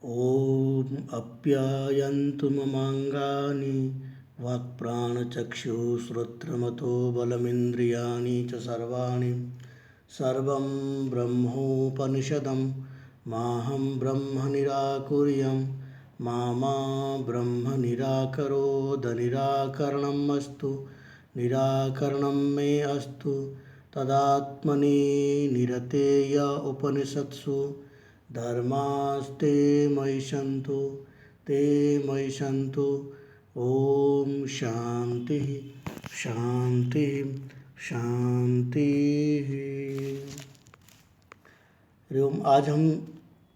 ॐ अप्यायन्तु ममाङ्गानि वाक्प्राणचक्षुश्रोत्रमतो बलमिन्द्रियाणि च सर्वाणि सर्वं ब्रह्मोपनिषदं माहं ब्रह्म निराकुर्यं मा ब्रह्म निराकरोद निराकरणम् अस्तु निराकरणं मे अस्तु तदात्मनि निरतेय उपनिषत्सु धर्मास्ते मयि सन्तु ओम शांति शांति शांति। एवं आज हम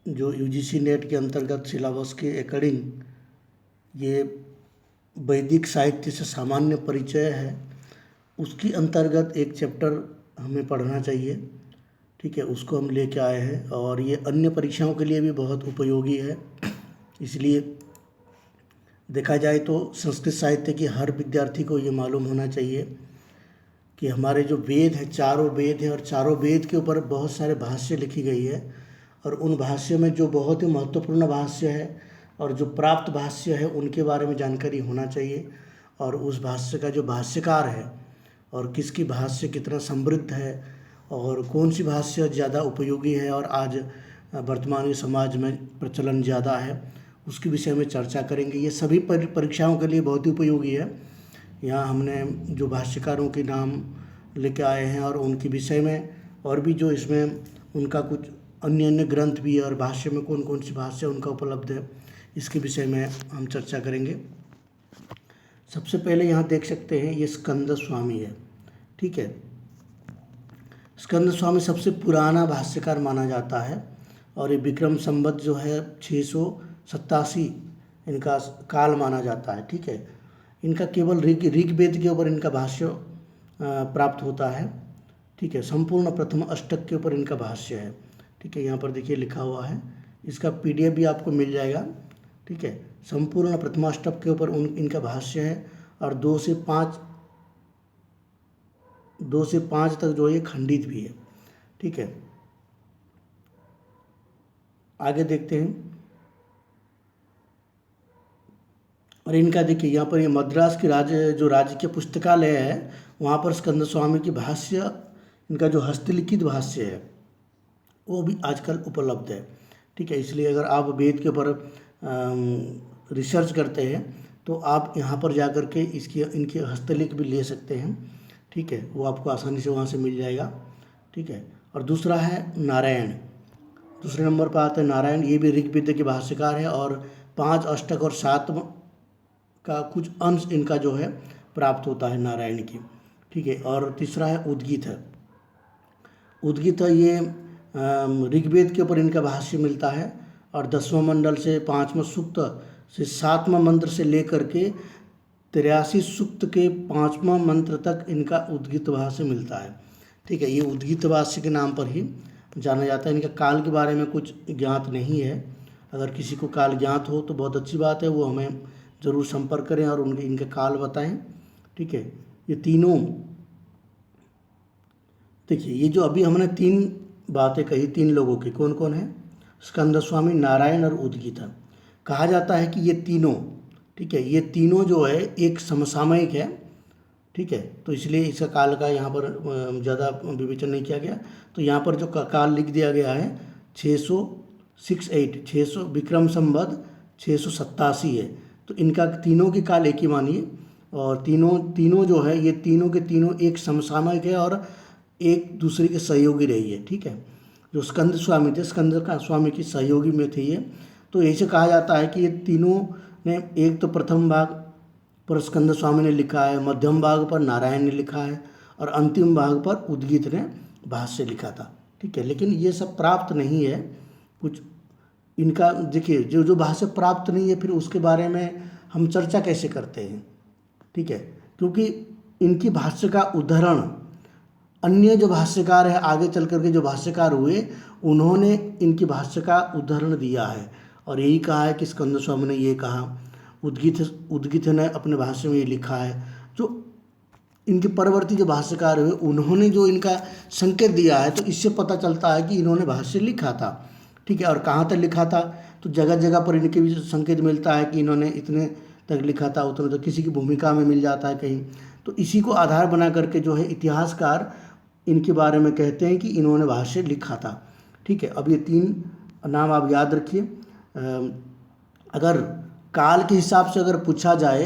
जो यूजीसी नेट के अंतर्गत सिलेबस के अकॉर्डिंग ये वैदिक साहित्य से सामान्य परिचय है, उसकी अंतर्गत एक चैप्टर हमें पढ़ना चाहिए। ठीक है, उसको हम लेके आए हैं और ये अन्य परीक्षाओं के लिए भी बहुत उपयोगी है। इसलिए देखा जाए तो संस्कृत साहित्य की हर विद्यार्थी को ये मालूम होना चाहिए कि हमारे जो वेद है, चारों वेद हैं और चारों वेद के ऊपर बहुत सारे भाष्य लिखी गई है और उन भाष्य में जो बहुत ही महत्वपूर्ण भाष्य है और जो प्राप्त भाष्य है उनके बारे में जानकारी होना चाहिए। और उस भाष्य का जो भाष्यकार है और किसकी भाष्य कितना समृद्ध है और कौन सी भाष्य ज़्यादा उपयोगी है और आज वर्तमान समाज में प्रचलन ज़्यादा है, उसके विषय में चर्चा करेंगे। ये सभी परीक्षाओं के लिए बहुत ही उपयोगी है। यहाँ हमने जो भाष्यकारों के नाम लेके आए हैं और उनके विषय में और भी जो इसमें उनका कुछ अन्य ग्रंथ भी है और भाष्य में कौन कौन सी भाष्य उनका उपलब्ध है, इसके विषय में हम चर्चा करेंगे। सबसे पहले यहाँ देख सकते हैं ये स्कंद स्वामी है। ठीक है, स्कंद स्वामी सबसे पुराना भाष्यकार माना जाता है और ये विक्रम संवत जो है 687 इनका काल माना जाता है। ठीक है, इनका केवल ऋग्वेद के ऊपर इनका भाष्य प्राप्त होता है। ठीक है, संपूर्ण प्रथम अष्टक के ऊपर इनका भाष्य है। ठीक है, यहाँ पर देखिए लिखा हुआ है, इसका PDF भी आपको मिल जाएगा। ठीक है, संपूर्ण प्रथम अष्टक के ऊपर इनका भाष्य है और 2 से 5 तक जो ये खंडित भी है। ठीक है, आगे देखते हैं। और इनका देखिए यहाँ पर ये मद्रास की जो राजकीय पुस्तकालय है वहाँ पर स्कंद स्वामी की भाष्य, इनका जो हस्तलिखित भाष्य है वो भी आजकल उपलब्ध है। ठीक है, इसलिए अगर आप वेद के ऊपर रिसर्च करते हैं तो आप यहाँ पर जा कर के इनके हस्तलिख भी ले सकते हैं। ठीक है, वो आपको आसानी से वहाँ से मिल जाएगा। ठीक है, और दूसरा है नारायण, दूसरे नंबर पर आता है नारायण। ये भी ऋग्वेद के भाष्यकार है और 5 अष्टक और 7 का कुछ अंश इनका जो है प्राप्त होता है नारायण की। ठीक है, और तीसरा है उद्गीत है। उद्गीत ये ऋग्वेद के ऊपर इनका भाष्य मिलता है और 10वां मंडल से 5वां सूक्त से 7वां मंत्र से लेकर के 83 सूक्त के 5वां मंत्र तक इनका उद्गीत भाष्य मिलता है। ठीक है, ये उद्गीत भाष्य के नाम पर ही जाना जाता है। इनका काल के बारे में कुछ ज्ञात नहीं है। अगर किसी को काल ज्ञात हो तो बहुत अच्छी बात है, वो हमें ज़रूर संपर्क करें और इनके काल बताएं। ठीक है, ये तीनों देखिए, ये जो अभी हमने 3 बातें कही 3 लोगों की, कौन कौन है? स्कंद स्वामी, नारायण और उद्गीत। कहा जाता है कि ये तीनों, ठीक है, ये तीनों जो है एक समसामयिक है। ठीक है, तो इसलिए इसका काल का यहाँ पर ज़्यादा विवेचन नहीं किया गया। तो यहाँ पर जो काल लिख दिया गया है 600 विक्रम संवत 687 है। तो इनका तीनों की काल एक ही मानिए और तीनों जो है ये तीनों के तीनों एक समसामयिक है और एक दूसरे के सहयोगी रही है। ठीक है, जो स्कंद स्वामी थे, स्कंद का स्वामी की सहयोगी में थे ये। तो ऐसे कहा जाता है कि ये तीनों ने, एक तो प्रथम भाग पर स्कंद स्वामी ने लिखा है, मध्यम भाग पर नारायण ने लिखा है और अंतिम भाग पर उद्गीत ने भाष्य लिखा था। ठीक है, लेकिन ये सब प्राप्त नहीं है कुछ इनका। देखिए, जो भाष्य प्राप्त नहीं है फिर उसके बारे में हम चर्चा कैसे करते हैं? ठीक है, क्योंकि इनकी भाष्य का उदाहरण अन्य जो भाष्यकार है, आगे चल करके जो भाष्यकार हुए, उन्होंने इनकी भाष्य का उदाहरण दिया है और यही कहा है कि स्कंद स्वामी ने ये कहा, उद्गीत ने अपने भाष्य में ये लिखा है। जो इनके परवर्ती जो भाष्यकार हुए उन्होंने जो इनका संकेत दिया है, तो इससे पता चलता है कि इन्होंने भाष्य लिखा था। ठीक है। और कहाँ तक लिखा था, तो जगह जगह पर इनके भी संकेत मिलता है कि इन्होंने इतने तक लिखा था, उतने तो किसी की भूमिका में मिल जाता है कहीं। तो इसी को आधार बना करके जो है इतिहासकार इनके बारे में कहते हैं कि इन्होंने भाष्य लिखा था। ठीक है। अब ये 3 नाम आप याद रखिए। अगर काल के हिसाब से अगर पूछा जाए,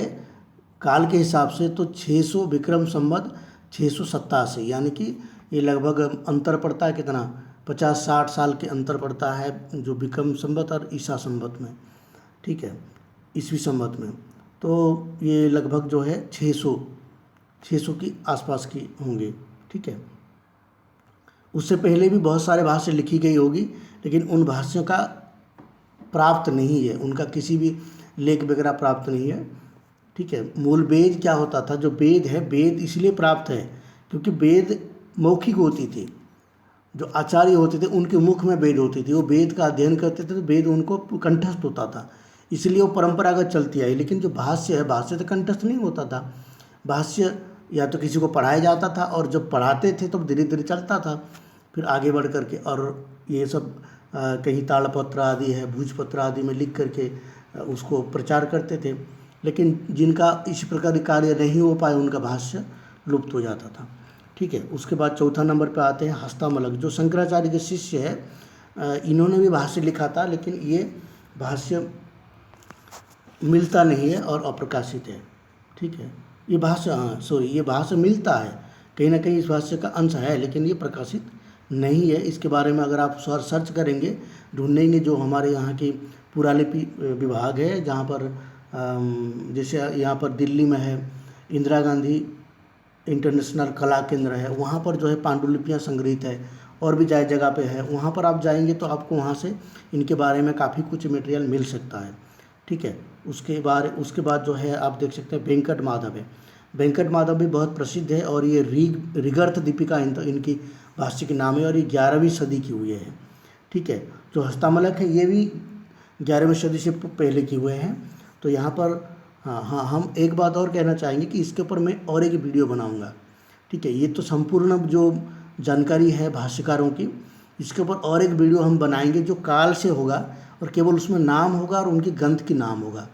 काल के हिसाब से तो 600 विक्रम संवत 687, यानी कि ये लगभग अंतर पड़ता है कितना, 50-60 साल के अंतर पड़ता है जो विक्रम संवत और ईसा संवत में। ठीक है, ईसवी संवत में। तो ये लगभग जो है 600 की आसपास की होंगे। ठीक है। उससे पहले भी बहुत सारे भाष्य लिखी गई होगी, लेकिन उन भाष्यों का प्राप्त नहीं है, उनका किसी भी लेख वगैरह प्राप्त नहीं है। ठीक है। मूल वेद क्या होता था, जो वेद है, वेद इसलिए प्राप्त है क्योंकि वेद मौखिक होती थी। जो आचार्य होते थे उनके मुख में वेद होती थी, वो वेद का अध्ययन करते थे तो वेद उनको कंठस्थ होता था, इसलिए वो परंपरागत चलती आई। लेकिन जो भाष्य है, भाष्य तो कंठस्थ नहीं होता था। भाष्य या तो किसी को पढ़ाया जाता था, और जब पढ़ाते थे तो धीरे धीरे चलता था फिर आगे बढ़ करके। और ये सब कहीं ताड़पत्र आदि है, भोजपत्र आदि में लिख करके उसको प्रचार करते थे। लेकिन जिनका इस प्रकार कार्य नहीं हो पाए उनका भाष्य लुप्त हो जाता था। ठीक है। उसके बाद चौथा नंबर पे आते हैं हस्तामलक, जो शंकराचार्य के शिष्य है। इन्होंने भी भाष्य लिखा था, लेकिन ये भाष्य मिलता नहीं है और अप्रकाशित है। ठीक है। ये भाष्य ये भाष्य मिलता है, कहीं ना कहीं इस भाष्य का अंश है, लेकिन ये प्रकाशित नहीं है। इसके बारे में अगर आप सर्च करेंगे, ढूंढेंगे, जो हमारे यहाँ की पुरालिपि विभाग है, जहाँ पर जैसे यहाँ पर दिल्ली में है इंदिरा गांधी इंटरनेशनल कला केंद्र है, वहाँ पर जो है पांडुलिपियाँ संग्रहित है, और भी जगह पे है। वहाँ पर आप जाएंगे तो आपको वहाँ से इनके बारे में काफ़ी कुछ मटेरियल मिल सकता है। ठीक है। उसके बाद जो है आप देख सकते हैं वेंकट माधव है। वेंकट माधव भी बहुत प्रसिद्ध है, और ये ऋगर्थ दीपिका इनकी भाष्य के नाम है, और ये 11वीं सदी की हुए हैं। ठीक है। जो हस्तामलक है ये भी 11वीं सदी से पहले के हुए हैं। तो यहाँ पर हाँ, हम एक बात और कहना चाहेंगे कि इसके ऊपर मैं और एक वीडियो बनाऊंगा। ठीक है। ये तो संपूर्ण जो जानकारी है भाष्यकारों की, इसके ऊपर और एक वीडियो हम बनाएंगे जो काल से होगा, और केवल उसमें नाम होगा और उनके ग्रंथ की नाम होगा।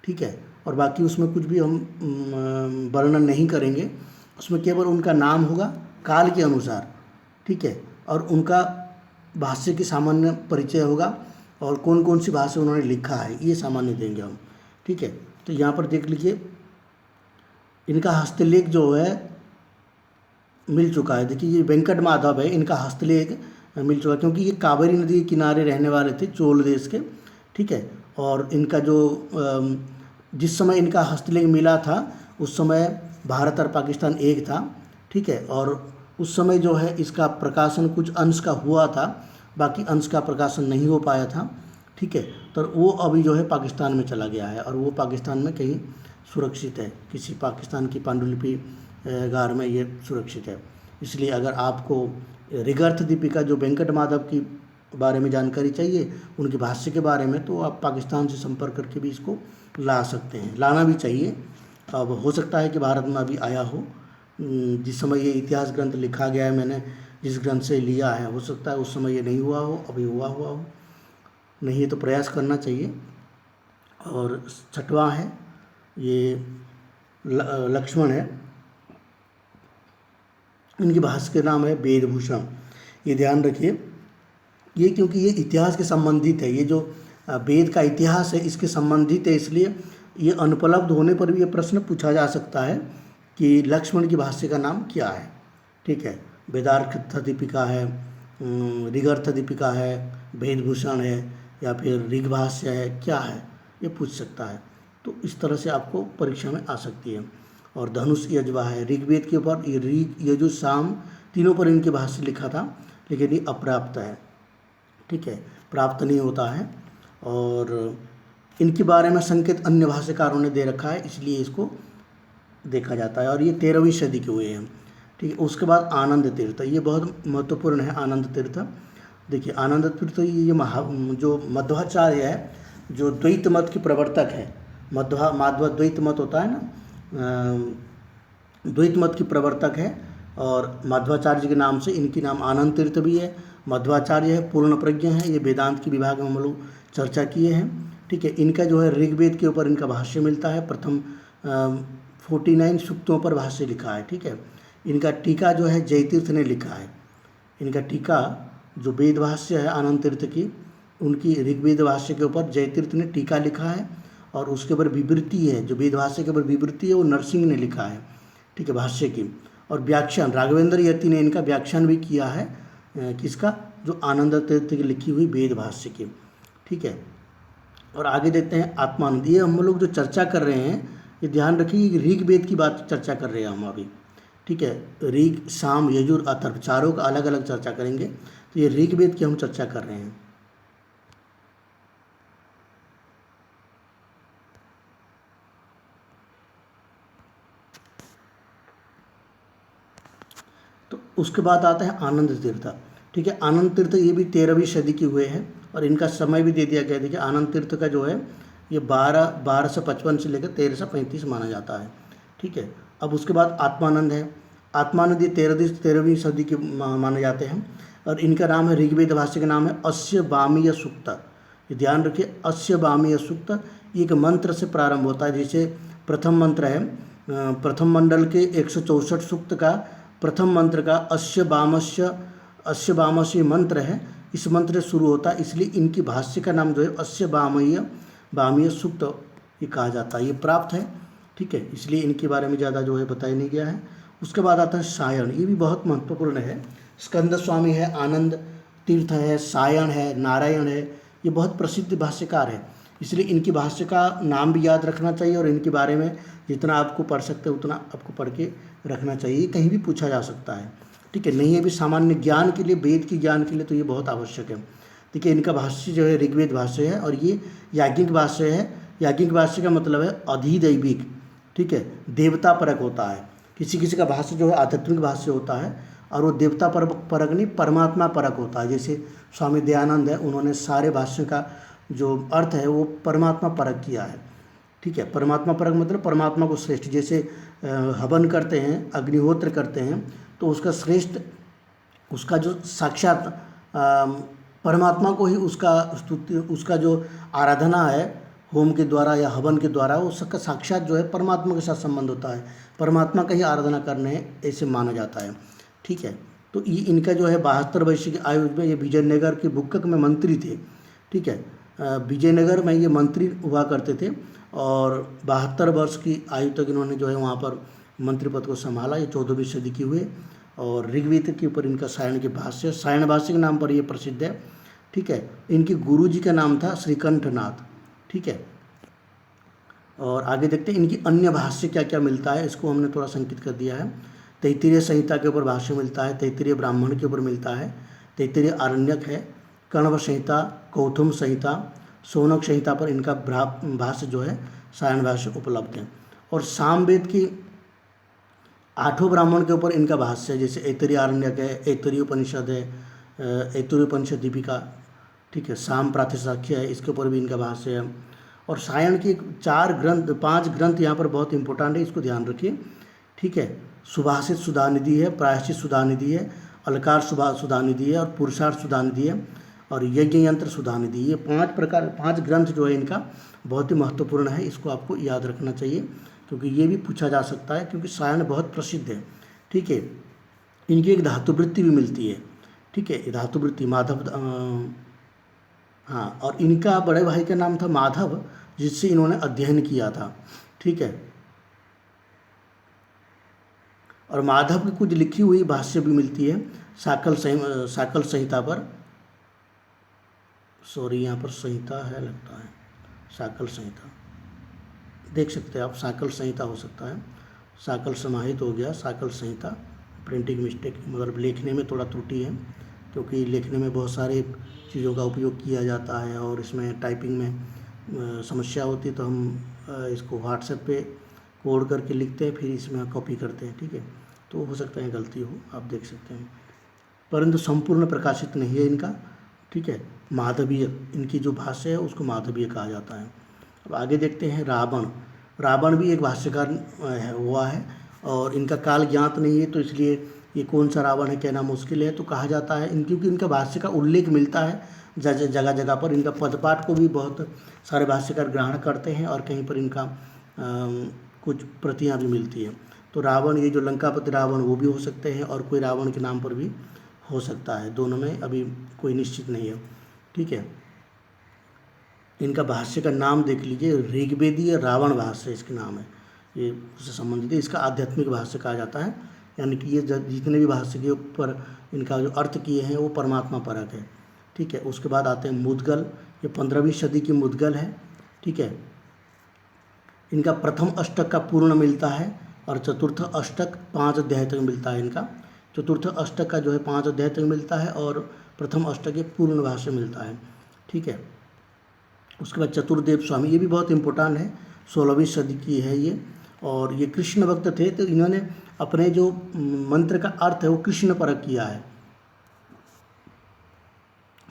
ठीक है। और बाकी उसमें कुछ भी हम वर्णन नहीं करेंगे, उसमें केवल उनका नाम होगा काल के अनुसार। ठीक है। और उनका भाष्य की सामान्य परिचय होगा, और कौन कौन सी भाष्य उन्होंने लिखा है ये सामान्य देंगे हम। ठीक है। तो यहाँ पर देख लीजिए, इनका हस्तलेख जो है मिल चुका है। देखिए ये वेंकट माधव है, इनका हस्तलेख मिल चुका है, क्योंकि ये कावेरी नदी के किनारे रहने वाले थे, चोल देश के। ठीक है। और इनका जो जिस समय इनका हस्तलेख मिला था उस समय भारत और पाकिस्तान एक था। ठीक है। और उस समय जो है इसका प्रकाशन कुछ अंश का हुआ था, बाकी अंश का प्रकाशन नहीं हो पाया था। ठीक है। तो वो अभी जो है पाकिस्तान में चला गया है, और वो पाकिस्तान में कहीं सुरक्षित है, किसी पाकिस्तान की पांडुलिपि गार में ये सुरक्षित है। इसलिए अगर आपको ऋगर्थ दीपिका जो वेंकट माधव की बारे में जानकारी चाहिए, उनके भाष्य के बारे में, तो आप पाकिस्तान से संपर्क करके भी इसको ला सकते हैं, लाना भी चाहिए। अब हो सकता है कि भारत में अभी आया हो, जिस समय ये इतिहास ग्रंथ लिखा गया है, मैंने जिस ग्रंथ से लिया है, हो सकता है उस समय ये नहीं हुआ हो, अभी हुआ हो। नहीं है तो प्रयास करना चाहिए। और छठवां है ये लक्ष्मण है, इनकी भाष्य के नाम है वेदभूषण। ये ध्यान रखिए, ये क्योंकि ये इतिहास के संबंधित है, ये जो वेद का इतिहास है इसके संबंधित है, इसलिए ये अनुपलब्ध होने पर भी ये प्रश्न पूछा जा सकता है कि लक्ष्मण की भाष्य का नाम क्या है। ठीक है। वेदार्थ दीपिका है, ऋगर्थ दीपिका है, वेदभूषण है, या फिर ऋग्भाष्य है, क्या है, ये पूछ सकता है। तो इस तरह से आपको परीक्षा में आ सकती है। और धनुष यज्वा है, ऋग्वेद के ऊपर ये ऋग यजु साम तीनों पर इनके भाष्य लिखा था, लेकिन ये अप्राप्त है। ठीक है। प्राप्त नहीं होता है, और इनके बारे में संकेत अन्य भाष्यकारों ने दे रखा है, इसलिए इसको देखा जाता है। और ये 13वीं सदी के हुए हैं। ठीक है। उसके बाद आनंद तीर्थ, ये बहुत महत्वपूर्ण है। आनंद तीर्थ देखिए, आनंद तीर्थ ये जो मध्वाचार्य है, जो द्वैत मत के प्रवर्तक है, माध्व द्वैत मत होता है ना, द्वैत मत की प्रवर्तक है, और माध्वाचार्य के नाम से इनकी नाम आनंद तीर्थ भी है, मध्वाचार्य है, पूर्ण प्रज्ञ है, ये वेदांत के विभाग में हम लोग चर्चा किए हैं। ठीक है, इनका जो है ऋग्वेद के ऊपर इनका भाष्य मिलता है, प्रथम 49 सूक्तों पर भाष्य लिखा है। ठीक है, इनका टीका जो है जयतीर्थ ने लिखा है। इनका टीका जो वेद भाष्य है आनंद तीर्थ की, उनकी ऋग्वेद भाष्य के ऊपर जयतीर्थ ने टीका लिखा है, और उसके ऊपर विवृत्ति है, जो वेद भाष्य के ऊपर विवृत्ति है वो नरसिंह ने लिखा है। ठीक है, भाष्य की। और व्याख्यान राघवेंद्र यति ने इनका व्याख्यान भी किया है, किसका, जो आनंद तीर्थ की लिखी हुई वेद भाष्य की। ठीक है, और आगे देखते हैं आत्मानंद। ये हम लोग जो चर्चा कर रहे हैं, ये ध्यान रखिए ऋग्वेद की बात चर्चा कर रहे हैं हम अभी। ठीक है, ऋग, साम, यजुर, अथर्व चारों का अलग अलग चर्चा करेंगे। तो ये ऋग्वेद की हम चर्चा कर रहे हैं। तो उसके बाद आता है आनंद तीर्थ। ठीक है, आनंद तीर्थ ये भी 13वीं सदी के हुए हैं, और इनका समय भी दे दिया गया। देखिए आनंद तीर्थ का जो है ये 1255 से लेकर 1335 माना जाता है। ठीक है, अब उसके बाद आत्मानंद है। आत्मानंद ये 13वीं सदी के माने जाते हैं, और इनका नाम है, ऋग्वेद भाष्य का नाम है अस्य वामीय सूक्त। ये ध्यान रखिए, अस्य वामीय सूक्त एक मंत्र से प्रारंभ होता है। जैसे प्रथम मंत्र है, प्रथम मंडल के 164 सूक्त का प्रथम मंत्र का अस्य वामस्य मंत्र है, इस मंत्र से शुरू होता है, इसलिए इनकी भाष्य का नाम जो है अस्य वामीय सूक्त ये कहा जाता है, ये प्राप्त है। ठीक है, इसलिए इनके बारे में ज़्यादा जो है बताया नहीं गया है। उसके बाद आता है सायण, ये भी बहुत महत्वपूर्ण है। स्कंद स्वामी है, आनंद तीर्थ है, सायण है, नारायण है, ये बहुत प्रसिद्ध भाष्यकार है, इसलिए इनकी भाष्य का नाम भी याद रखना चाहिए, और इनके बारे में जितना आपको पढ़ सकते हैं उतना आपको पढ़ के रखना चाहिए, कहीं भी पूछा जा सकता है। ठीक है, नहीं है भी सामान्य ज्ञान के लिए, वेद की ज्ञान के लिए तो ये बहुत आवश्यक है। ठीक है, इनका भाष्य जो है ऋग्वेद भाष्य है, और ये याज्ञिक भाष्य है। याज्ञिक भाष्य का मतलब है अधिदैविक। ठीक है, देवता परक होता है। किसी किसी का भाष्य जो है आध्यात्मिक भाष्य होता है, और वो देवता परक नहीं, परमात्मा परक होता है। जैसे स्वामी दयानंद है, उन्होंने सारे भाष्य का जो अर्थ है वो परमात्मा परक किया है। ठीक है, परमात्मा परक मतलब परमात्मा को श्रेष्ठ, जैसे हवन करते हैं, अग्निहोत्र करते हैं, तो उसका श्रेष्ठ, उसका जो साक्षात परमात्मा को ही उसका स्तुति, उसका जो आराधना है होम के द्वारा या हवन के द्वारा, उसका साक्षात जो है परमात्मा के साथ संबंध होता है, परमात्मा का ही आराधना करने ऐसे माना जाता है। ठीक है, तो ये इनका जो है 72 वर्ष की आयु में ये विजयनगर के बुक्कक में मंत्री थे। ठीक है, विजयनगर में ये मंत्री हुआ करते थे, और 72 वर्ष की आयु तक इन्होंने जो है वहाँ पर मंत्री पद को संभाला। ये 14वीं सदी के हुए, और ऋग्वेद के ऊपर इनका सायण के भाष्य, सायण भाष्य के नाम पर ये प्रसिद्ध है। ठीक है, इनकी गुरु जी का नाम था श्रीकंठनाथ। ठीक है, और आगे देखते हैं इनकी अन्य भाष्य क्या क्या मिलता है, इसको हमने थोड़ा संकित कर दिया है। तैत्तिरीय संहिता के ऊपर भाष्य मिलता है, तैत्तिरीय ब्राह्मण के ऊपर मिलता है, तैत्तिरीय आरण्यक है, कण्व संहिता, कौथुम संहिता, शौनक संहिता पर इनका भाष्य जो है सायण भाष्य उपलब्ध है। और सामवेद की 8 ब्राह्मण के ऊपर इनका भाष्य है, जैसे ऐतरेय आरण्यक है, ऐतरेय उपनिषद है, ऐतरेय उपनिषद दीपिका। ठीक है, साम प्रातिशाख्य है, इसके ऊपर भी इनका भाष्य है। और सायण की 5 ग्रंथ यहाँ पर बहुत इंपॉर्टेंट है, इसको ध्यान रखिए। ठीक है, सुभाषित सुधानिधि है, प्रायश्चित सुधानिधि है, अलकार सुधानिधि है, और पुरुषार्थ सुधानिधि है, और यज्ञ यंत्र सुधानिधि। ये 5 ग्रंथ जो है इनका बहुत ही महत्वपूर्ण है, इसको आपको याद रखना चाहिए, क्योंकि ये भी पूछा जा सकता है, क्योंकि सायण बहुत प्रसिद्ध है। ठीक है, इनकी एक धातुवृत्ति भी मिलती है। ठीक है, धातुवृत्ति माधव, हाँ, और इनका बड़े भाई का नाम था माधव, जिससे इन्होंने अध्ययन किया था। ठीक है, और माधव की कुछ लिखी हुई भाष्य भी मिलती है साकल संहिता पर। सॉरी, यहाँ पर संहिता है लगता है, साकल संहिता देख सकते हैं आप, साकल संहिता हो सकता है, साकल समाहित हो गया, साकल संहिता। प्रिंटिंग मिस्टेक, मतलब लिखने में थोड़ा त्रुटि है, क्योंकि लिखने में बहुत सारे चीज़ों का उपयोग किया जाता है, और इसमें टाइपिंग में समस्या होती है, तो हम इसको व्हाट्सएप पे कोड करके लिखते हैं, फिर इसमें कॉपी करते हैं। ठीक है, तो हो सकता है गलती हो, आप देख सकते हैं, परंतु संपूर्ण प्रकाशित नहीं है इनका। ठीक है, माधवीय इनकी जो भाष्य है उसको माधवीय कहा जाता है। अब आगे देखते हैं रावण भी एक भाष्यकार हुआ है, और इनका काल ज्ञात नहीं है, तो इसलिए ये कौन सा रावण है कहना मुश्किल है। तो कहा जाता है क्योंकि इनका भाष्य का उल्लेख मिलता है जगह जगह पर। इनका पदपाठ को भी बहुत सारे भाष्यकार ग्रहण करते हैं और कहीं पर इनका कुछ प्रतियां भी मिलती हैं। तो रावण, ये जो लंकापति रावण वो भी हो सकते हैं और कोई रावण के नाम पर भी हो सकता है, दोनों में अभी कोई निश्चित नहीं है। ठीक है, इनका भाष्य का नाम देख लीजिए, ऋग्वेदीय रावण भाष्य इसका नाम है, ये उससे संबंधित है। इसका आध्यात्मिक भाष्य कहा जाता है, यानी कि ये जितने भी भाष्य के ऊपर इनका जो अर्थ किए हैं वो परमात्मा परक है। ठीक है, उसके बाद आते हैं मुद्गल, ये 15वीं सदी की मुद्गल है। ठीक है, इनका प्रथम अष्टक का पूर्ण मिलता है और चतुर्थ अष्टक 5 अध्याय तक मिलता है। इनका चतुर्थ अष्टक का जो है 5 अध्याय तक मिलता है और प्रथम अष्टक ये पूर्ण भाष्य मिलता है। ठीक है, उसके बाद चतुर्देव स्वामी, ये भी बहुत इम्पोर्टेंट है, 16वीं सदी की है ये, और ये कृष्ण भक्त थे। तो इन्होंने अपने जो मंत्र का अर्थ है वो कृष्ण परक किया है।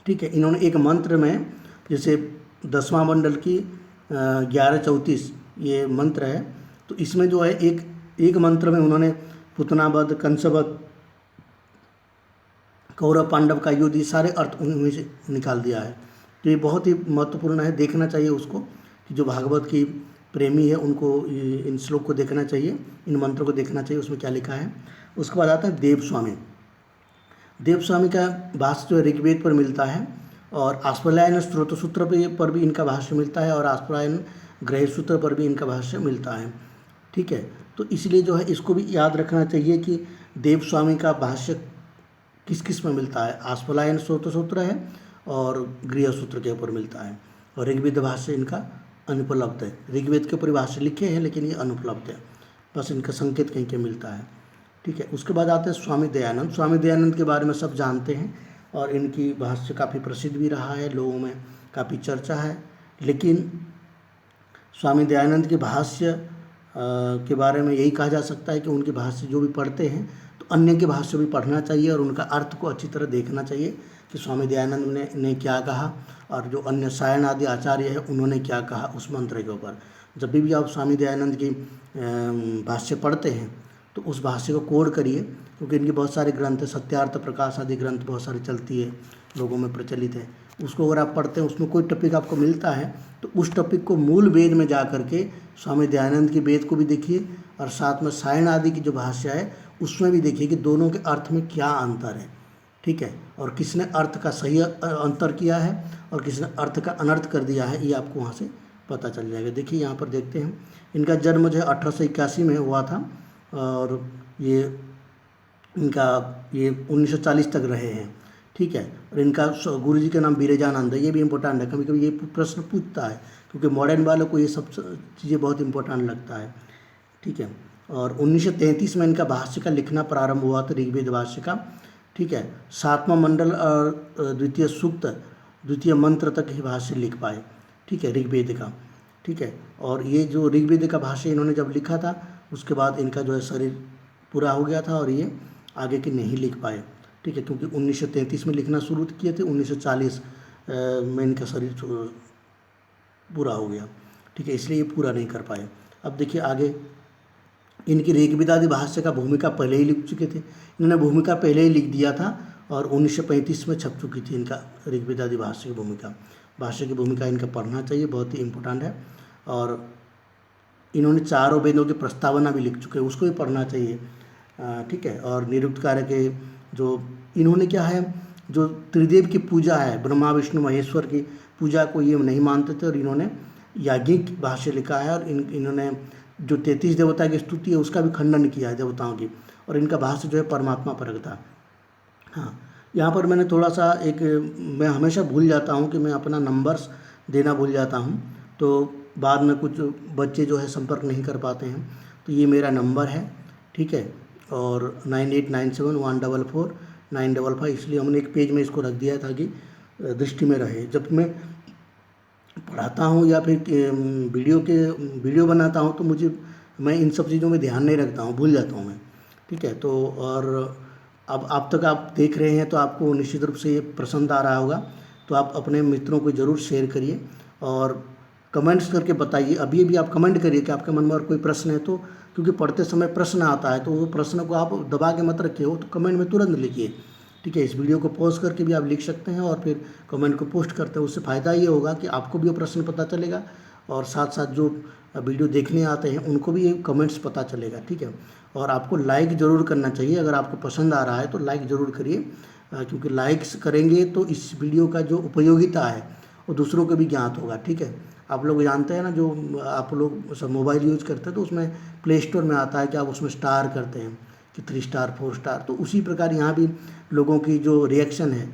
ठीक है, इन्होंने एक मंत्र में, जैसे 10वां मंडल की 1134 ये मंत्र है, तो इसमें जो है एक मंत्र में उन्होंने पुतनावध, कंसवध, कौरव पांडव का युद्ध, ये सारे अर्थ उनमें से निकाल दिया है। तो ये बहुत ही महत्वपूर्ण है, देखना चाहिए उसको, कि जो भागवत की प्रेमी है उनको इन श्लोक को देखना चाहिए, इन मंत्रों को देखना चाहिए, उसमें क्या लिखा है। उसके बाद आता है देवस्वामी। देवस्वामी का भाष्य जो है ऋग्वेद पर मिलता है और आस्फलायन स्त्रोत सूत्र पर भी इनका भाष्य मिलता है और आस्फलायन ग्रह सूत्र पर भी इनका भाष्य मिलता है। ठीक है, तो इसलिए जो है इसको भी याद रखना चाहिए कि देवस्वामी का भाष्य किस किस में मिलता है। आस्फलायन स्त्रोत सूत्र है और गृह सूत्र के ऊपर मिलता है, और ऋग्वेद भाष्य इनका अनुपलब्ध है। ऋग्वेद के ऊपर भाष्य लिखे हैं लेकिन ये अनुपलब्ध है, बस इनका संकेत कहीं के मिलता है। ठीक है, उसके बाद आते हैं स्वामी दयानंद। स्वामी दयानंद के बारे में सब जानते हैं और इनकी भाष्य काफ़ी प्रसिद्ध भी रहा है, लोगों में काफ़ी चर्चा है। लेकिन स्वामी दयानंद के भाष्य के बारे में यही कहा जा सकता है कि उनके भाष्य जो भी पढ़ते हैं तो अन्य के भाष्य भी पढ़ना चाहिए और उनका अर्थ को अच्छी तरह देखना चाहिए कि स्वामी दयानंद ने क्या कहा और जो अन्य सायण आदि आचार्य है उन्होंने क्या कहा उस मंत्र के ऊपर। जब भी आप स्वामी दयानंद की भाष्य पढ़ते हैं तो उस भाष्य को कोड करिए, क्योंकि इनके बहुत सारे ग्रंथ है, सत्यार्थ प्रकाश आदि ग्रंथ बहुत सारे चलती है, लोगों में प्रचलित है। उसको अगर आप पढ़ते हैं, उसमें कोई टॉपिक आपको मिलता है तो उस टॉपिक को मूल वेद में जा करके स्वामी दयानंद के वेद को भी देखिए और साथ में सायण आदि की जो भाष्य है उसमें भी देखिए कि दोनों के अर्थ में क्या अंतर है। ठीक है, और किसने अर्थ का सही अंतर किया है और किसने अर्थ का अनर्थ कर दिया है, ये आपको वहाँ से पता चल जाएगा। देखिए यहाँ पर देखते हैं, इनका जन्म जो है 1881 में हुआ था और ये 1940 तक रहे हैं। ठीक है, और इनका गुरुजी का नाम बिरजानंद है, ये भी इम्पोर्टेंट है, कभी कभी ये प्रश्न पूछता है क्योंकि मॉडर्न वालों को ये सब चीज़ें बहुत इम्पोर्टेंट लगता है। ठीक है, और 1933 में इनका भाष्य का लिखना प्रारंभ हुआ था, ऋग्वेद भाष्य का। ठीक है, 7वां मंडल और द्वितीय सूक्त, द्वितीय मंत्र तक ही भाष्य लिख पाए। ठीक है, ऋग्वेद का। ठीक है, और ये जो ऋग्वेद का भाष्य इन्होंने जब लिखा था उसके बाद इनका जो है शरीर पूरा हो गया था और ये आगे के नहीं लिख पाए। ठीक है, क्योंकि 1933 में लिखना शुरू किए थे, 1940 में इनका शरीर पूरा हो गया। ठीक है, इसलिए ये पूरा नहीं कर पाए। अब देखिए आगे, इनकी ऋग्वेदादि भाष्य का भूमिका पहले ही लिख चुके थे, इन्होंने भूमिका पहले ही लिख दिया था और 1935 में छप चुकी थी इनका ऋग्वेदादि भाष्य की भूमिका। भाष्य की भूमिका इनका पढ़ना चाहिए, बहुत ही इम्पोर्टेंट है। और इन्होंने 4 वेदों की प्रस्तावना भी लिख चुके हैं, उसको भी पढ़ना चाहिए। ठीक है, और निरुक्त कार्य के जो इन्होंने क्या है, जो त्रिदेव की पूजा है, ब्रह्मा विष्णु महेश्वर की पूजा को ये नहीं मानते थे और इन्होंने याज्ञिक भाष्य लिखा है और इन्होंने जो 33 देवता की स्तुति है उसका भी खंडन किया है देवताओं की, और इनका भाष्य जो है परमात्मा परक था। हाँ, यहाँ पर मैंने थोड़ा सा मैं हमेशा भूल जाता हूँ कि मैं अपना नंबर्स देना भूल जाता हूँ, तो बाद में कुछ बच्चे जो है संपर्क नहीं कर पाते हैं। तो ये मेरा नंबर है, ठीक है, और 9897144955, इसलिए हमने एक पेज में इसको रख दिया था कि दृष्टि में रहे। जब मैं पढ़ाता हूँ या फिर वीडियो बनाता हूँ तो मैं इन सब चीज़ों में ध्यान नहीं रखता हूँ, भूल जाता हूँ मैं। ठीक है, तो और अब आप तक आप देख रहे हैं तो आपको निश्चित रूप से ये पसंद आ रहा होगा, तो आप अपने मित्रों को ज़रूर शेयर करिए और कमेंट्स करके बताइए। अभी अभी आप कमेंट करिए कि आपके मन में और कोई प्रश्न है तो, क्योंकि पढ़ते समय प्रश्न आता है तो वो प्रश्न को आप दबा के मत रखिए, हो तो कमेंट में तुरंत लिखिए। ठीक है, इस वीडियो को पॉज करके भी आप लिख सकते हैं और फिर कमेंट को पोस्ट करते हैं। उससे फ़ायदा ये होगा कि आपको भी वो प्रश्न पता चलेगा और साथ साथ जो वीडियो देखने आते हैं उनको भी ये कमेंट्स पता चलेगा। ठीक है, और आपको लाइक ज़रूर करना चाहिए। अगर आपको पसंद आ रहा है तो लाइक ज़रूर करिए, क्योंकि लाइक्स करेंगे तो इस वीडियो का जो उपयोगिता है वो दूसरों को भी ज्ञात होगा। ठीक है, आप लोग जानते हैं ना, जो आप लोग सब मोबाइल यूज़ करते हैं तो उसमें प्ले स्टोर में आता है कि आप उसमें स्टार करते हैं कि 3 स्टार 4 स्टार, तो उसी प्रकार यहाँ भी लोगों की जो रिएक्शन है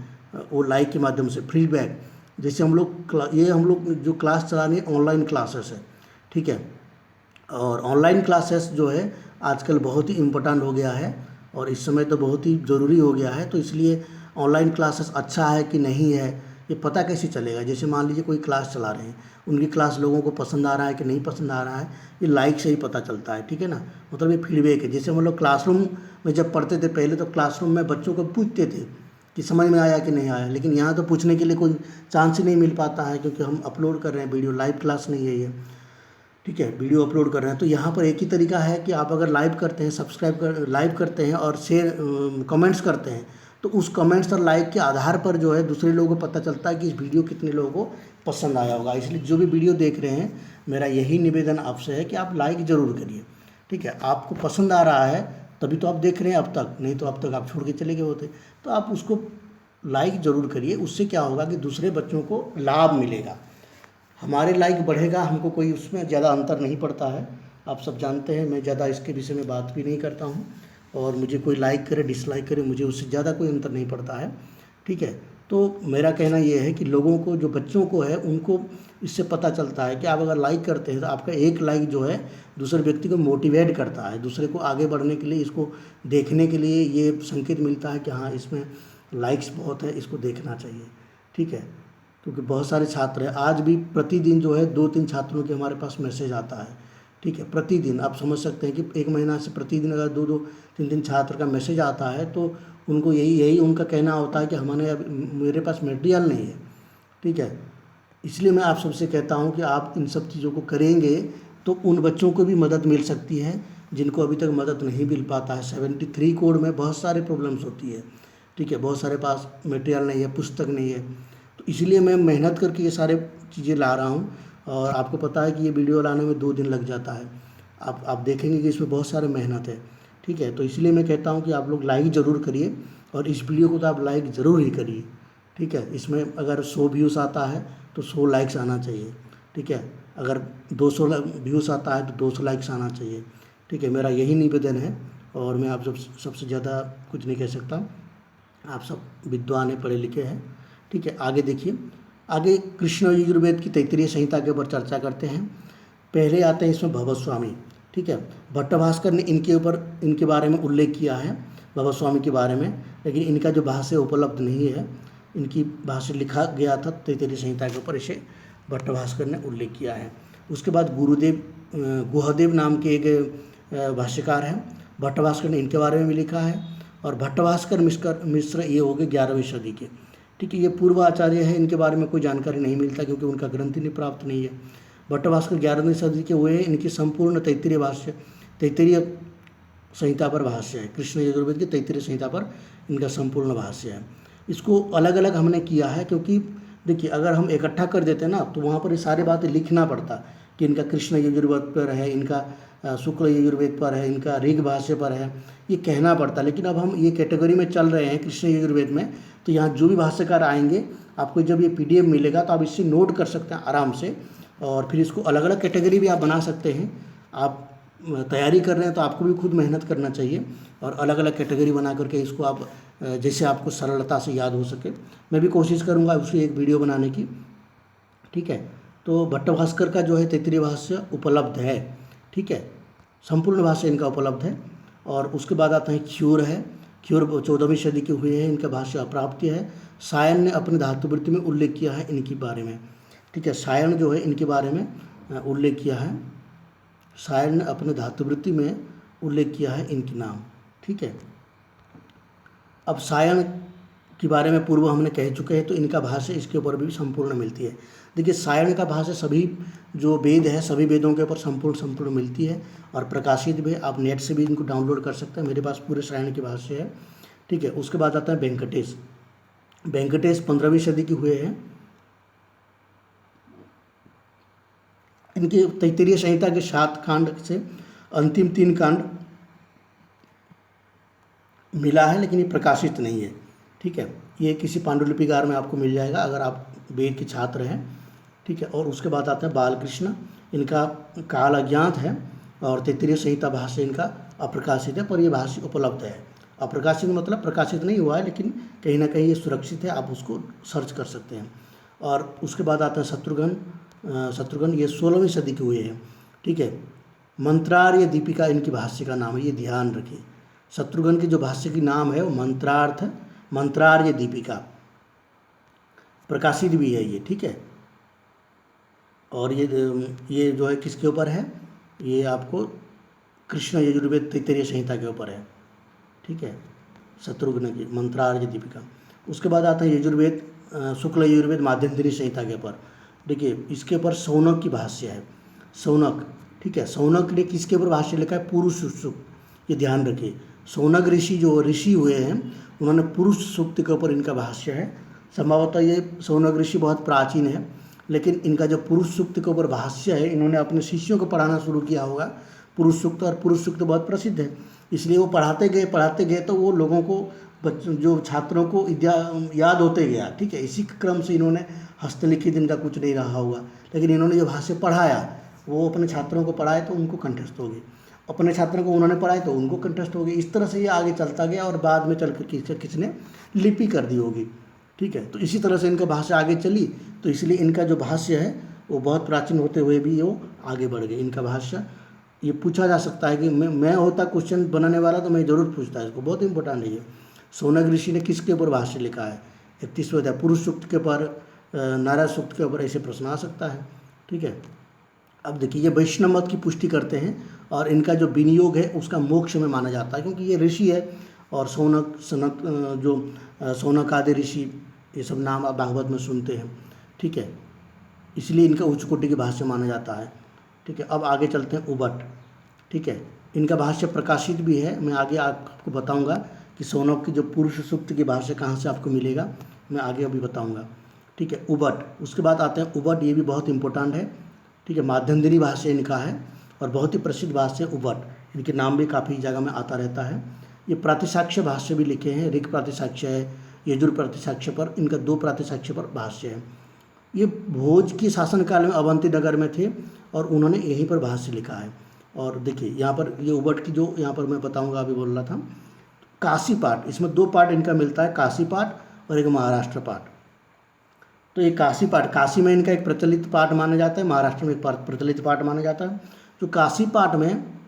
वो लाइक के माध्यम से फीडबैक, जैसे हम लोग जो क्लास चलाने ऑनलाइन क्लासेस है। ठीक है, और ऑनलाइन क्लासेस जो है आजकल बहुत ही इम्पोर्टेंट हो गया है और इस समय तो बहुत ही ज़रूरी हो गया है। तो इसलिए ऑनलाइन क्लासेस अच्छा है कि नहीं है ये पता कैसे चलेगा। जैसे मान लीजिए कोई क्लास चला रहे हैं, उनकी क्लास लोगों को पसंद आ रहा है कि नहीं पसंद आ रहा है, ये लाइक से ही पता चलता है। ठीक है ना, मतलब ये फीडबैक है। जैसे हम लोग क्लासरूम में जब पढ़ते थे पहले, तो क्लासरूम में बच्चों को पूछते थे कि समझ में आया कि नहीं आया, लेकिन यहाँ तो पूछने के लिए कोई चांस ही नहीं मिल पाता है, क्योंकि हम अपलोड कर रहे हैं वीडियो, लाइव क्लास नहीं है ये। ठीक है, वीडियो अपलोड कर रहे हैं तो यहाँ पर एक ही तरीका है कि आप अगर लाइव करते हैं, लाइव करते हैं और शेयर कमेंट्स करते हैं, तो उस कमेंट्स और लाइक के आधार पर जो है दूसरे लोगों को पता चलता है कि इस वीडियो कितने लोगों को पसंद आया होगा। इसलिए जो भी वीडियो देख रहे हैं, मेरा यही निवेदन आपसे है कि आप लाइक ज़रूर करिए। ठीक है, आपको पसंद आ रहा है तभी तो आप देख रहे हैं अब तक, नहीं तो अब तक आप छोड़ के चले गए होते। तो आप उसको लाइक ज़रूर करिए, उससे क्या होगा कि दूसरे बच्चों को लाभ मिलेगा, हमारे लाइक बढ़ेगा, हमको कोई उसमें ज़्यादा अंतर नहीं पड़ता है। आप सब जानते हैं मैं ज़्यादा इसके विषय में बात भी नहीं करता हूँ, और मुझे कोई लाइक करे डिसलाइक करे मुझे उससे ज़्यादा कोई अंतर नहीं पड़ता है। ठीक है, तो मेरा कहना ये है कि लोगों को, जो बच्चों को है, उनको इससे पता चलता है कि आप अगर लाइक करते हैं तो आपका एक लाइक जो है दूसरे व्यक्ति को मोटिवेट करता है, दूसरे को आगे बढ़ने के लिए, इसको देखने के लिए ये संकेत मिलता है कि हाँ इसमें लाइक्स बहुत है, इसको देखना चाहिए। ठीक है, क्योंकि बहुत सारे छात्र हैं, आज भी प्रतिदिन जो है 2-3 छात्रों के हमारे पास मैसेज आता है। ठीक है, प्रतिदिन आप समझ सकते हैं कि 1 महीना से प्रतिदिन अगर 2-2 3-3 छात्र का मैसेज आता है तो उनको यही उनका कहना होता है कि हमारे मेरे पास मटेरियल नहीं है। ठीक है, इसलिए मैं आप सबसे कहता हूं कि आप इन सब चीज़ों को करेंगे तो उन बच्चों को भी मदद मिल सकती है जिनको अभी तक मदद नहीं मिल पाता है। 73 कोड में बहुत सारे प्रॉब्लम्स होती है। ठीक है, बहुत सारे पास मटेरियल नहीं है, पुस्तक नहीं है, तो इसलिए मैं मेहनत करके ये सारे चीज़ें ला रहा हूँ। और आपको पता है कि ये वीडियो लाने में 2 दिन लग जाता है। आप देखेंगे कि इसमें बहुत सारे मेहनत है। ठीक है, तो इसलिए मैं कहता हूँ कि आप लोग लाइक ज़रूर करिए, और इस वीडियो को तो आप लाइक ज़रूर ही करिए। ठीक है, इसमें अगर 100 व्यूज़ आता है तो 100 लाइक्स आना चाहिए। ठीक है, अगर 200 व्यूज़ आता है तो 200 लाइक्स आना चाहिए। ठीक है, मेरा यही निवेदन है, और मैं आप सबसे ज़्यादा कुछ नहीं कह सकता। आप सब विद्वान हैं, पढ़े लिखे हैं। ठीक है, आगे देखिए, आगे कृष्ण यजुर्वेद की तैत्तिरीय संहिता के ऊपर चर्चा करते हैं। पहले आते हैं इसमें भवस्वामी। ठीक है, भट्टभास्कर ने इनके बारे में उल्लेख किया है, भवस्वामी के बारे में, लेकिन इनका जो भाष्य उपलब्ध नहीं है। इनकी भाष्य लिखा गया था तैत्तिरीय संहिता के ऊपर, इसे भट्टभास्कर ने उल्लेख किया है। उसके बाद गुहदेव नाम के एक भाष्यकार हैं, भट्टभास्कर ने इनके बारे में भी लिखा है। और भट्टभास्कर मिश्र ये हो गए 11वीं सदी के। ठीक है, ये पूर्व आचार्य है, इनके बारे में कोई जानकारी नहीं मिलता क्योंकि उनका ग्रंथ ही नहीं प्राप्त नहीं है। भट्टभास्कर 11वीं सदी के हुए हैं। इनकी संपूर्ण तैत्तिरीय संहिता पर भाष्य है, कृष्ण यजुर्वेद की तैत्तिरीय संहिता पर इनका संपूर्ण भाष्य है। इसको अलग अलग हमने किया है, क्योंकि देखिए अगर हम इकट्ठा कर देते हैं ना तो वहाँ पर ये सारी बातें लिखना पड़ता कि इनका कृष्ण यजुर्वेद पर है, इनका शुक्ल यजुर्वेद पर है, इनका ऋग भाष्य पर है, ये कहना पड़ता। लेकिन अब हम ये कैटेगरी में चल रहे हैं कृष्ण यजुर्वेद में, तो यहाँ जो भी भाष्यकार आएंगे आपको जब ये PDF मिलेगा तो आप इससे नोट कर सकते हैं आराम से, और फिर इसको अलग अलग कैटेगरी भी आप बना सकते हैं। आप तैयारी कर रहे हैं तो आपको भी खुद मेहनत करना चाहिए, और अलग अलग कैटेगरी बना करके इसको आप जैसे आपको सरलता से याद हो सके। मैं भी कोशिश करूँगा उसकी एक वीडियो बनाने की। ठीक है, तो भट्टभास्कर का जो है तैत्तिरीय भाष्य उपलब्ध है। ठीक है, संपूर्ण भाष्य इनका उपलब्ध है। और उसके बाद आता है ख्यूर है, ख्यूर 14वीं सदी के हुए हैं, इनका भाष्य अप्राप्य है। सायन ने अपने धातुवृत्ति में उल्लेख किया है इनके बारे में। ठीक है, सायन जो है इनके बारे में उल्लेख किया है, सायन ने अपने धातुवृत्ति में उल्लेख किया है इनके नाम। ठीक है, अब सायन के बारे में पूर्व हमने कह चुके हैं, तो इनका भाष्य इसके ऊपर भी संपूर्ण मिलती है। देखिए सायन का भाष्य सभी जो वेद है सभी वेदों के ऊपर संपूर्ण मिलती है, और प्रकाशित भी। आप नेट से भी इनको डाउनलोड कर सकते हैं। मेरे पास पूरे सारायण के भाष्य है, ठीक है। उसके बाद आता है वेंकटेश। वेंकटेश 15वीं सदी के हुए हैं। इनके तैत्तिरीय संहिता के 7 कांड से अंतिम 3 कांड मिला है, लेकिन ये प्रकाशित नहीं है, ठीक है। ये किसी पांडुलिपिकार में आपको मिल जाएगा अगर आप वेद के छात्र हैं, ठीक है। और उसके बाद आता है बालकृष्ण। इनका काल अज्ञात है और तैत्तिरीय संहिता भाष्य इनका अप्रकाशित है, पर ये भाष्य उपलब्ध है। अप्रकाशित मतलब प्रकाशित नहीं हुआ है, लेकिन कहीं ना कहीं ये सुरक्षित है, आप उसको सर्च कर सकते हैं। और उसके बाद आता है शत्रुघ्न। ये 16वीं सदी के हुए हैं, ठीक है। मंत्रार्य दीपिका इनकी भाष्य का नाम है, ये ध्यान रखिए। शत्रुघ्न की जो भाष्य की नाम है वो मंत्रार्य दीपिका, प्रकाशित भी है ये, ठीक है। और ये जो है किसके ऊपर है, ये आपको कृष्ण यजुर्वेद तैत्तिरीय संहिता के ऊपर है, ठीक है। शत्रुघ्न की मंत्रार्य दीपिका। उसके बाद आता है यजुर्वेद शुक्ल यजुर्वेद माध्यन्दिनी संहिता के ऊपर। देखिए इसके ऊपर शौनक की भाष्य है, शौनक, ठीक है। शौनक ने किसके ऊपर भाष्य लिखा है, पुरुष सूक्त। ये ध्यान रखिए, शौनक ऋषि जो ऋषि हुए हैं उन्होंने पुरुष सूक्त के ऊपर इनका भाष्य है। संभवतः ये शौनक ऋषि बहुत प्राचीन है, लेकिन इनका जो पुरुष सूक्त के ऊपर भाष्य है, इन्होंने अपने शिष्यों को पढ़ाना शुरू किया होगा पुरुष सूक्त, और पुरुष सूक्त बहुत प्रसिद्ध है, इसलिए वो पढ़ाते गए तो वो लोगों को, जो छात्रों को याद होते गया, ठीक है। इसी क्रम से इन्होंने हस्तलिखित इनका कुछ नहीं रहा होगा, लेकिन इन्होंने जो भाष्य पढ़ाया वो अपने छात्रों को पढ़ाए तो उनको कंठस्थ हो गए, अपने छात्रों को उन्होंने पढ़ाए तो उनको कंठस्थ हो गए। इस तरह से ये आगे चलता गया और बाद में चल कर किसने लिपि कर दी होगी, ठीक है। तो इसी तरह से इनका भाष्य आगे चली, तो इसलिए इनका जो भाष्य है वो बहुत प्राचीन होते हुए भी वो आगे बढ़ गए। इनका भाष्य ये पूछा जा सकता है कि मैं होता क्वेश्चन बनाने वाला तो मैं ज़रूर पूछता, इसको बहुत इंपॉर्टेंट है ये। शौनक ऋषि ने किसके ऊपर भाष्य लिखा है, 31वें अध्याय पुरुष सूक्त के ऊपर, नारद सूक्त के ऊपर, ऐसे प्रश्न आ सकता है, ठीक है। अब देखिए ये वैष्णव मत की पुष्टि करते हैं और इनका जो विनियोग है उसका मोक्ष में माना जाता है, क्योंकि ये ऋषि है। और शौनक आदि ऋषि, ये सब नाम आप भागवत में सुनते हैं, ठीक है। इसलिए इनका उच्च कोटि के भाष्य माना जाता है, ठीक है। अब आगे चलते हैं उबट, ठीक है। इनका भाष्य प्रकाशित भी है, मैं आगे आपको बताऊंगा कि शौनक की जो पुरुष सूक्त की भाष्य कहाँ से आपको मिलेगा, मैं आगे अभी बताऊंगा, ठीक है। उबट, उसके बाद आते हैं उबट, ये भी बहुत इंपॉर्टेंट है, ठीक है। माध्यन्दिनी भाष्य इनका है और बहुत ही प्रसिद्ध भाष्य उबट, इनके नाम भी काफ़ी जगह में आता रहता है। ये प्रातिसाक्ष्य भाष्य भी लिखे हैं, ऋग प्रातिसाक्ष्य है, यजुर प्रातिसाक्ष्य पर, इनका 2 प्रातिसाक्ष्य पर भाष्य है। ये भोज की शासनकाल में अवंती नगर में थे और उन्होंने यहीं पर भाष्य लिखा है। और देखिए यहाँ पर ये उबट की जो यहाँ पर मैं बताऊँगा, अभी बोल रहा था काशी पाठ, इसमें 2 पाठ इनका मिलता है, काशी पाठ और एक महाराष्ट्र पाठ। तो ये काशी पाठ, काशी में इनका एक प्रचलित पाठ माना जाता है, महाराष्ट्र में एक प्रचलित पाठ माना जाता है। जो काशी पाठ में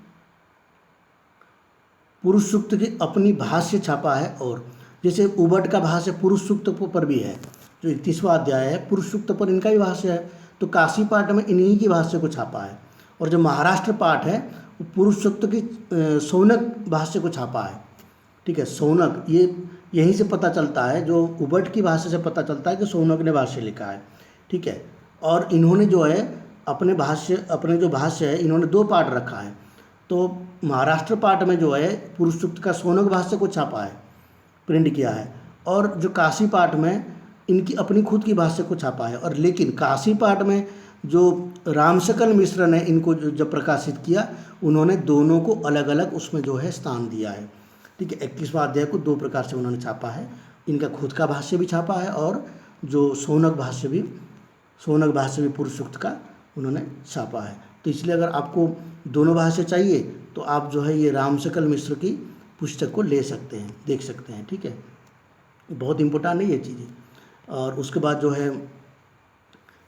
पुरुष सूक्त की अपनी भाष्य छापा है, और जैसे उबट का भाष्य पुरुष सूक्त पर भी है, जो 31वां अध्याय है पुरुष सूक्त पर इनका भी भाष्य है, तो काशी पाठ में इन्हीं की भाष्य को छापा है। और जो महाराष्ट्र पाठ है वो पुरुष सूक्त की शौनक भाष्य को छापा है, ठीक है। शौनक, ये यहीं से पता चलता है, जो उबट की भाषा से पता चलता है कि शौनक ने भाष्य लिखा है, ठीक है। और इन्होंने जो है अपने जो भाष्य है इन्होंने 2 पाठ रखा है। तो महाराष्ट्र पाठ में जो है पुरुष सूक्त का शौनक भाष्य को छापा है, प्रिंट किया है, और जो काशी पाठ में इनकी अपनी खुद की भाष्य को छापा है। और लेकिन काशी पाठ में जो रामशकल मिश्र ने इनको जब प्रकाशित किया, उन्होंने दोनों को अलग अलग उसमें जो है स्थान दिया है, ठीक है। 31वां अध्याय को 2 प्रकार से उन्होंने छापा है, इनका खुद का भाष्य भी छापा है और जो शौनक भाष्य भी पुरुष सूक्त का उन्होंने छापा है। तो इसलिए अगर आपको दोनों भाष्य चाहिए तो आप जो है ये रामशकल मिश्र की पुस्तक को ले सकते हैं, देख सकते हैं, ठीक है। बहुत इंपॉर्टेंट है ये चीज़ें। और उसके बाद जो है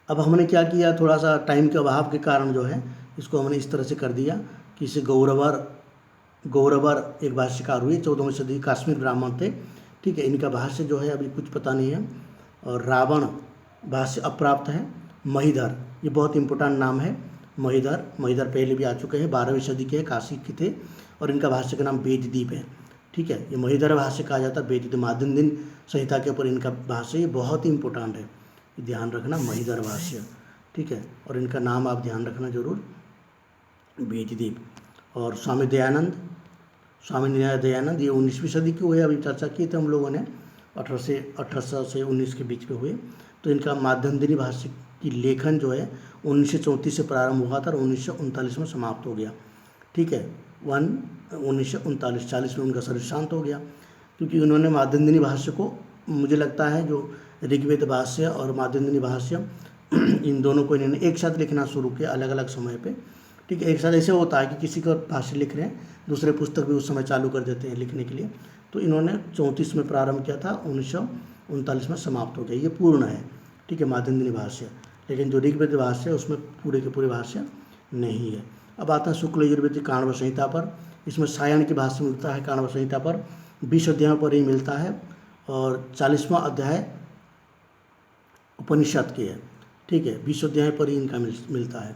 अब हमने क्या किया, थोड़ा सा टाइम के अभाव के कारण जो है इसको हमने इस तरह से कर दिया कि इसे गौरवर एक भाष्यकार हुए, 14वीं सदी काश्मीर ब्राह्मण थे, ठीक है। इनका भाष्य जो है अभी कुछ पता नहीं है। और रावण भाष्य अप्राप्त है। महीधर, ये बहुत इंपॉर्टेंट नाम है, महीधर पहले भी आ चुके हैं, 12वीं सदी के काशी के थे, और इनका भाष्य का नाम वेददीप है, ठीक है। ये महीधर भाष्य कहा जाता है, वेददीप माध्यन्दिनी संहिता के ऊपर इनका भाष्य, ये बहुत ही इंपॉर्टेंट है, ध्यान रखना, महीधर भाष्य, ठीक है। और इनका नाम आप ध्यान रखना जरूर, वेददीप। और स्वामी दयानंद, ये 19वीं सदी के हुए, अभी चर्चा की थी हम लोगों ने, 1800 से 19 के बीच में हुए। तो इनका माध्यमदिनी भाष्य की लेखन जो है 1934 से प्रारंभ हुआ था और 1939 में समाप्त हो गया, ठीक है। 1939 40 में उनका शरीर शांत हो गया, क्योंकि उन्होंने माध्यमदिनी भाष्य को, मुझे लगता है जो ऋग्वेद भाष्य और माध्यमदिनी भाष्य इन दोनों को इन्होंने एक साथ लिखना शुरू किया अलग अलग समय पे, ठीक है। एक साथ ऐसे होता है कि किसी का भाष्य लिख रहे हैं, दूसरे पुस्तक भी उस समय चालू कर देते हैं लिखने के लिए। तो इन्होंने 34 में प्रारंभ किया था, 1939 में समाप्त हो गया। ये पूर्ण है, ठीक है, माध्यमदिनी भाष्य। लेकिन जो ऋग्वेद भाष्य है उसमें पूरे के पूरे भाष्य नहीं है। अब आता है शुक्ल यजुर्वेदिक काण्व संहिता पर। इसमें सायण की भाष्य मिलता है काण्व संहिता पर, 20 अध्यायों पर ही मिलता है, और 40वां अध्याय उपनिषद के है, ठीक है। 20 अध्याय पर ही इनका मिलता है।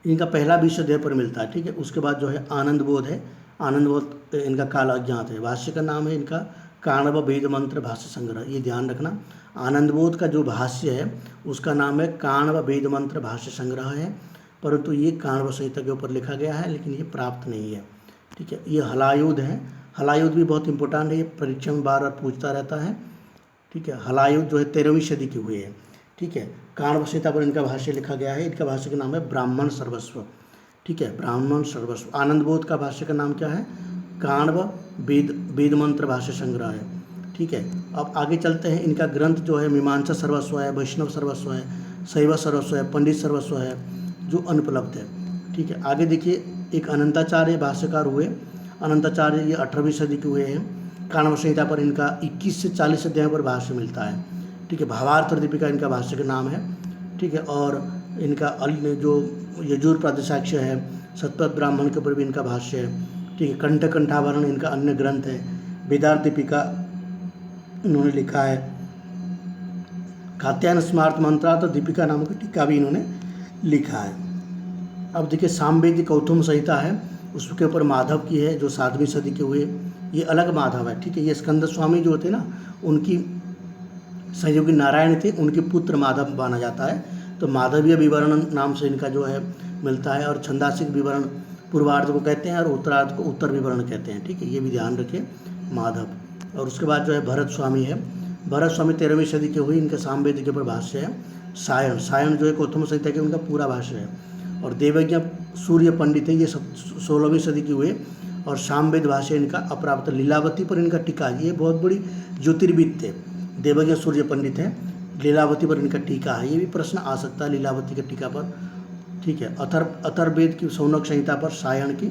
इनका पहला 20 अध्याय पर मिलता है, ठीक है। उसके बाद जो है आनंद बोध है, आनंद बोध इनका काल अज्ञात है। भाष्य का नाम है इनका काण्व वेद मंत्र भाष्य संग्रह, ये ध्यान रखना। आनंद बोध का जो भाष्य है उसका नाम है काण्व वेद मंत्र भाष्य संग्रह है, परंतु ये काण्व संहिता के ऊपर लिखा गया है, लेकिन ये प्राप्त नहीं है, ठीक है। ये हलायुध है, हलायुध भी बहुत इंपॉर्टेंट है, ये परीक्षा में बार बार पूछता रहता है, ठीक है। हलायुध जो है 13वीं सदी के हुए हैं, ठीक है। काण्व संहिता पर इनका भाष्य लिखा गया है, इनका भाष्य का नाम है ब्राह्मण सर्वस्व, ठीक है, ब्राह्मण सर्वस्व। आनंद बोध का भाष्य का नाम क्या है? काण्व वेद मंत्र भाष्य संग्रह है, ठीक है। अब आगे चलते हैं। इनका ग्रंथ जो है मीमांसा सर्वस्व है, वैष्णव सर्वस्व है, शैव सर्वस्व है, पंडित सर्वस्व है, जो अनुपलब्ध है, ठीक है। आगे देखिए, एक अनंताचार्य भाष्यकार हुए, अनंताचार्य ये 18वीं सदी के हुए हैं। काण्व संहिता पर इनका 21 से 40 अध्याय पर भाष्य मिलता है, ठीक है। भावार्थ दीपिका इनका भाष्य का नाम है, ठीक है। और इनका जो यजुर प्रातिशाख्य है, शतपथ ब्राह्मण के ऊपर भी इनका भाष्य है, ठीक है। कंठ कंठाभरण इनका अन्य ग्रंथ है। वेदार्थ दीपिका इन्होंने लिखा है। कात्यायन स्मार्त मंत्रार्थ दीपिका नामक टीका भी इन्होंने लिखा है। अब देखिए, सामवेदी कौथुम संहिता है, उसके ऊपर माधव की है, जो 7वीं सदी के हुए। ये अलग माधव है, ठीक है। ये स्कंद स्वामी जो होते ना, उनकी सहयोगी नारायण थे, उनके पुत्र माधव माना जाता है। तो माधवीय विवरण नाम से इनका जो है मिलता है, और छंदासिक विवरण पूर्वार्ध को कहते हैं और उत्तरार्ध को उत्तर विवरण कहते हैं, ठीक है। ये भी ध्यान रखें, माधव। और उसके बाद जो है भरत स्वामी है, भरत स्वामी 13वीं सदी के हुए, इनके सामवेद के ऊपर भाष्य है। सायण जो है कौथुम संहिता के, उनका पूरा भाष्य है। और देवज्ञ सूर्य पंडित है, ये 16वीं सदी के हुए, और सामवेद भाष्य इनका अप्राप्त। लीलावती पर इनका टीका, ये बहुत बड़ी ज्योतिर्विद थे, देवज्ञ सूर्य पंडित है। लीलावती पर इनका टीका है, ये भी प्रश्न आ सकता है लीलावती के टीका पर, ठीक है। अथर्ववेद की शौनक संहिता पर सायण की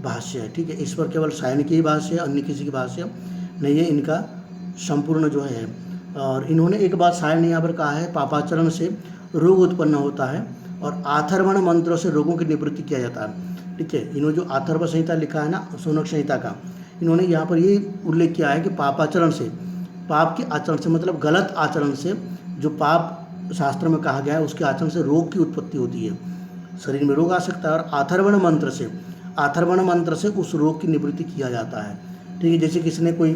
भाष्य है, ठीक है। इस पर केवल सायण की ही भाष्य है, अन्य किसी की भाष्य नहीं है, इनका संपूर्ण जो है। और इन्होंने एक बात सायण ने यहाँ पर कहा है, पापाचरण से रोग उत्पन्न होता है और आथर्वण मंत्रों से रोगों की निवृत्ति किया जाता है, ठीक है। इन्होंने जो अथर्व संहिता लिखा है ना, शौनक संहिता का, इन्होंने यहाँ पर ये उल्लेख किया है कि पापाचरण से, पाप के आचरण से, मतलब गलत आचरण से, जो पाप शास्त्र में कहा गया है उसके आचरण से रोग की उत्पत्ति होती है, शरीर में रोग आ सकता है। और आथर्वण मंत्र से उस रोग की निवृत्ति किया जाता है, ठीक है। जैसे किसी ने कोई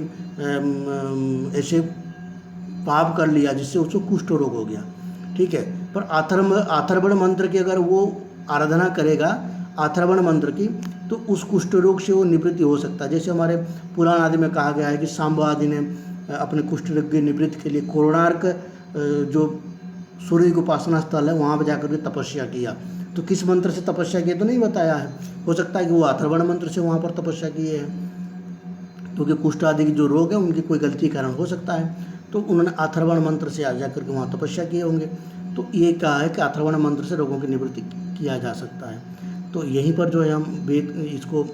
ऐसे पाप कर लिया जिससे उसको कुष्ठ रोग हो गया, ठीक है। पर आथर्वण मंत्र की अगर वो आराधना करेगा, आथर्वण मंत्र की, तो उस कुष्ठ रोग से वो निवृत्ति हो सकता है। जैसे हमारे पुराण आदि में कहा गया है कि सांब आदि ने अपने कुष्ठ रोग की निवृत्ति के लिए कोणार्क जो सूर्य की उपासना स्थल है वहाँ पर जाकर के तपस्या किया। तो किस मंत्र से तपस्या किया तो नहीं बताया है, हो सकता है कि वो अथर्वण मंत्र से वहाँ पर तपस्या किए हैं, क्योंकि कुष्ठ आदि के जो रोग हैं उनकी कोई गलती के कारण हो सकता है, तो उन्होंने अथर्वण मंत्र से आ जाकर के वहाँ तपस्या किए होंगे। तो ये कहा है कि अथर्वण मंत्र से रोगों की निवृत्ति किया जा सकता है। तो यहीं पर जो है हम वेद इसको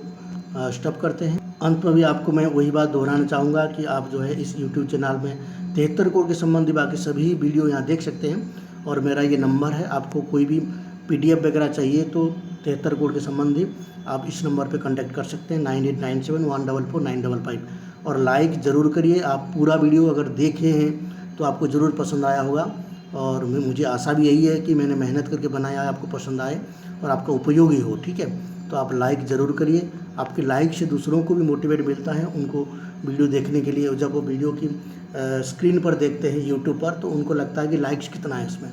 स्टॉप करते हैं। अंत में भी आपको मैं वही बात दोहराना चाहूँगा कि आप जो है इस यूट्यूब चैनल में 73 करोड़ के संबंधी बाकी सभी वीडियो यहाँ देख सकते हैं। और मेरा ये नंबर है, आपको कोई भी PDF वगैरह चाहिए तो 73 करोड़ के संबंधी आप इस नंबर पे कांटेक्ट कर सकते हैं, 9897144955। और लाइक ज़रूर करिए। आप पूरा वीडियो अगर देखे हैं तो आपको ज़रूर पसंद आया होगा, और मुझे आशा भी यही है कि मैंने मेहनत करके बनाया है, आपको पसंद आए और आपका उपयोगी हो, ठीक है। तो आप लाइक ज़रूर करिए। आपके लाइक से दूसरों को भी मोटिवेट मिलता है उनको वीडियो देखने के लिए। और जब वो वीडियो की स्क्रीन पर देखते हैं यूट्यूब पर तो उनको लगता है कि लाइक्स कितना है इसमें,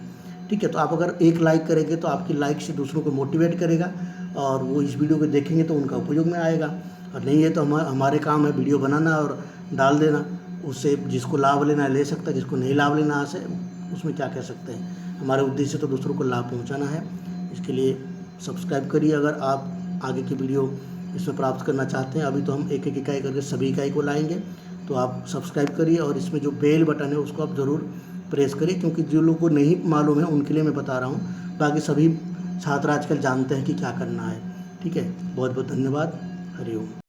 ठीक है। तो आप अगर एक लाइक करेंगे तो आपकी लाइक से दूसरों को मोटिवेट करेगा और वो इस वीडियो को देखेंगे तो उनका उपयोग में आएगा। और नहीं है तो हमारे काम है वीडियो बनाना और डाल देना, उससे जिसको लाभ लेना है ले सकता है, जिसको नहीं लाभ लेना है उसमें क्या कह सकते हैं। हमारा उद्देश्य तो दूसरों को लाभ पहुंचाना है। इसके लिए सब्सक्राइब करिए अगर आप आगे की वीडियो इसमें प्राप्त करना चाहते हैं। अभी तो हम एक एक इकाई करके सभी इकाई को लाएंगे, तो आप सब्सक्राइब करिए और इसमें जो बेल बटन है उसको आप ज़रूर प्रेस करिए, क्योंकि जो लोगों को नहीं मालूम है उनके लिए मैं बता रहा हूँ। बाकी सभी छात्र आजकल जानते हैं कि क्या करना है, ठीक है। बहुत बहुत धन्यवाद। हरि ओम।